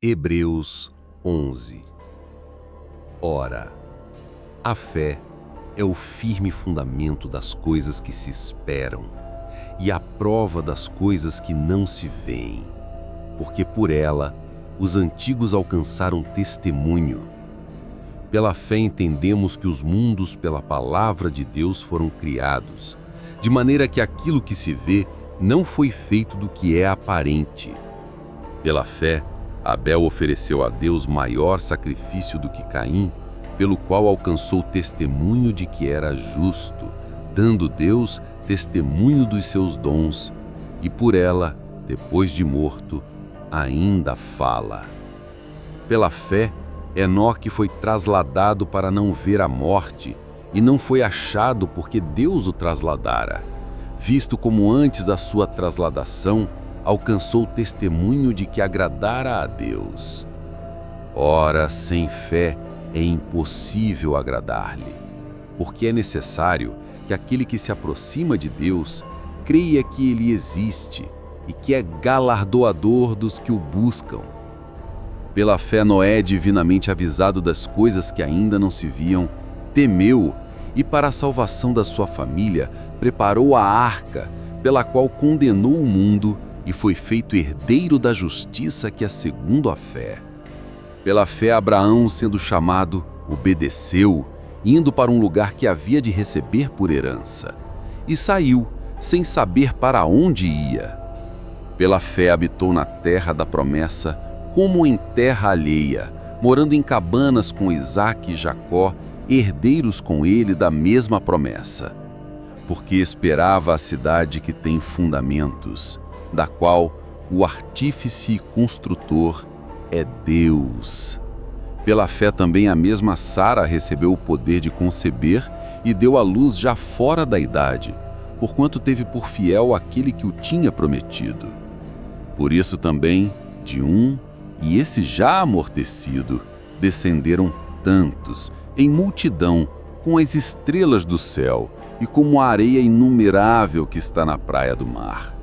Hebreus 11. Ora, a fé é o firme fundamento das coisas que se esperam e a prova das coisas que não se veem, porque por ela os antigos alcançaram testemunho. Pela fé entendemos que os mundos pela palavra de Deus foram criados, de maneira que aquilo que se vê não foi feito do que é aparente. Pela fé, Abel ofereceu a Deus maior sacrifício do que Caim, pelo qual alcançou testemunho de que era justo, dando Deus testemunho dos seus dons, e por ela, depois de morto, ainda fala. Pela fé, Enoque foi trasladado para não ver a morte, e não foi achado porque Deus o trasladara, visto como antes da sua trasladação, alcançou testemunho de que agradara a Deus. Ora, sem fé é impossível agradar-lhe, porque é necessário que aquele que se aproxima de Deus creia que ele existe e que é galardoador dos que o buscam. Pela fé, Noé, divinamente avisado das coisas que ainda não se viam, temeu e, para a salvação da sua família, preparou a arca, pela qual condenou o mundo e foi feito herdeiro da justiça que é segundo a fé. Pela fé, Abraão, sendo chamado, obedeceu, indo para um lugar que havia de receber por herança, e saiu, sem saber para onde ia. Pela fé, habitou na terra da promessa, como em terra alheia, morando em cabanas com Isaque e Jacó, herdeiros com ele da mesma promessa. Porque esperava a cidade que tem fundamentos, da qual o artífice e construtor é Deus. Pela fé também a mesma Sara recebeu o poder de conceber e deu à luz já fora da idade, porquanto teve por fiel aquele que o tinha prometido. Por isso também, de um, e esse já amortecido, descenderam tantos, em multidão, com as estrelas do céu e como a areia inumerável que está na praia do mar.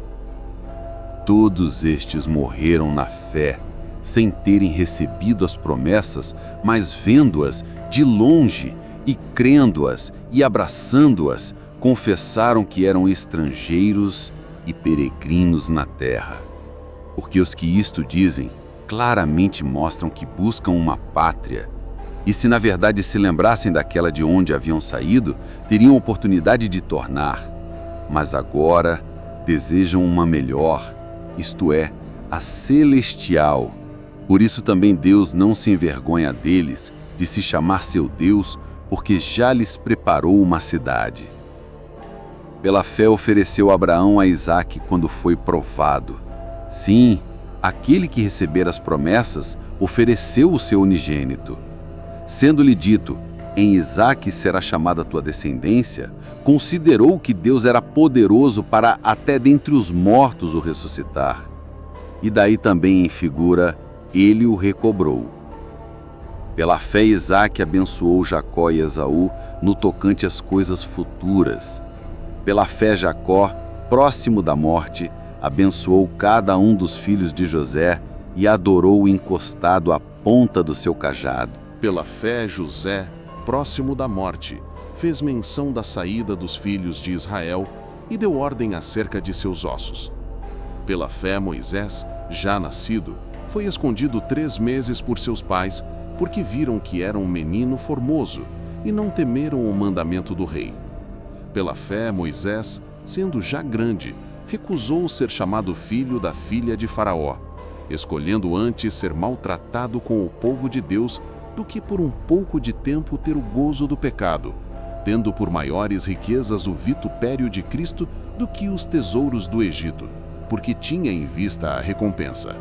Todos estes morreram na fé, sem terem recebido as promessas, mas vendo-as de longe e crendo-as e abraçando-as, confessaram que eram estrangeiros e peregrinos na terra. Porque os que isto dizem, claramente mostram que buscam uma pátria, e se na verdade se lembrassem daquela de onde haviam saído, teriam oportunidade de tornar. Mas agora desejam uma melhor, isto é, a celestial. Por isso também Deus não se envergonha deles, de se chamar seu Deus, porque já lhes preparou uma cidade. Pela fé ofereceu Abraão a Isaque quando foi provado. Sim, aquele que recebera as promessas ofereceu o seu unigênito. Sendo-lhe dito, em Isaque será chamada tua descendência, considerou que Deus era poderoso para até dentre os mortos o ressuscitar. E daí também em figura, ele o recobrou. Pela fé Isaque abençoou Jacó e Esaú no tocante às coisas futuras. Pela fé Jacó, próximo da morte, abençoou cada um dos filhos de José e adorou encostado à ponta do seu cajado. Pela fé José, próximo da morte, fez menção da saída dos filhos de Israel e deu ordem acerca de seus ossos. Pela fé Moisés, já nascido, foi escondido 3 meses por seus pais, porque viram que era um menino formoso e não temeram o mandamento do rei. Pela fé Moisés, sendo já grande, recusou ser chamado filho da filha de Faraó, escolhendo antes ser maltratado com o povo de Deus do que por um pouco de tempo ter o gozo do pecado, tendo por maiores riquezas o vitupério de Cristo do que os tesouros do Egito, porque tinha em vista a recompensa.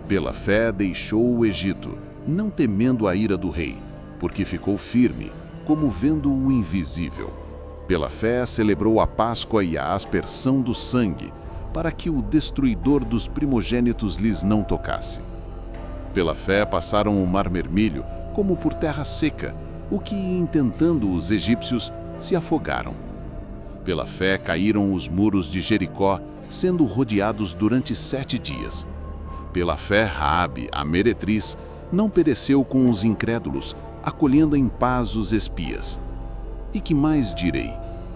Pela fé deixou o Egito, não temendo a ira do rei, porque ficou firme, como vendo o invisível. Pela fé celebrou a Páscoa e a aspersão do sangue, para que o destruidor dos primogênitos lhes não tocasse. Pela fé passaram o mar Vermelho, como por terra seca, o que, intentando os egípcios, se afogaram. Pela fé caíram os muros de Jericó, sendo rodeados durante 7 dias. Pela fé, Raabe, a meretriz, não pereceu com os incrédulos, acolhendo em paz os espias. E que mais direi?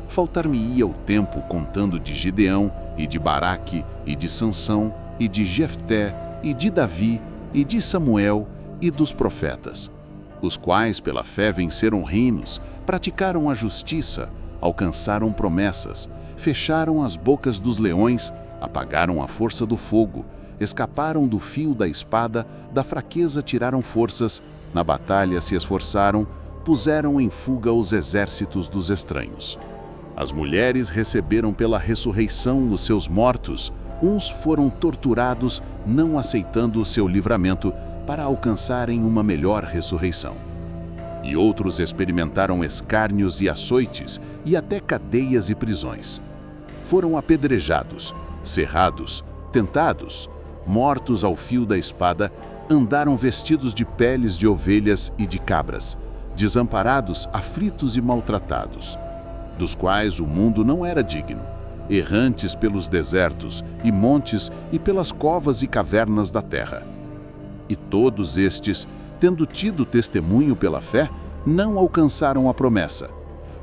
Faltar-me-ia o tempo contando de Gideão, e de Baraque, e de Sansão, e de Jefté, e de Davi, e de Samuel, e dos profetas, os quais pela fé venceram reinos, praticaram a justiça, alcançaram promessas, fecharam as bocas dos leões, apagaram a força do fogo, escaparam do fio da espada, da fraqueza tiraram forças, na batalha se esforçaram, puseram em fuga os exércitos dos estranhos. As mulheres receberam pela ressurreição os seus mortos, uns foram torturados, não aceitando o seu livramento, para alcançarem uma melhor ressurreição. E outros experimentaram escárnios e açoites, e até cadeias e prisões. Foram apedrejados, cerrados, tentados, mortos ao fio da espada, andaram vestidos de peles de ovelhas e de cabras, desamparados, aflitos e maltratados, dos quais o mundo não era digno, errantes pelos desertos e montes e pelas covas e cavernas da terra. E todos estes, tendo tido testemunho pela fé, não alcançaram a promessa,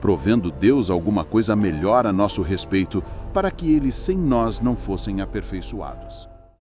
provendo Deus alguma coisa melhor a nosso respeito, para que eles sem nós não fossem aperfeiçoados.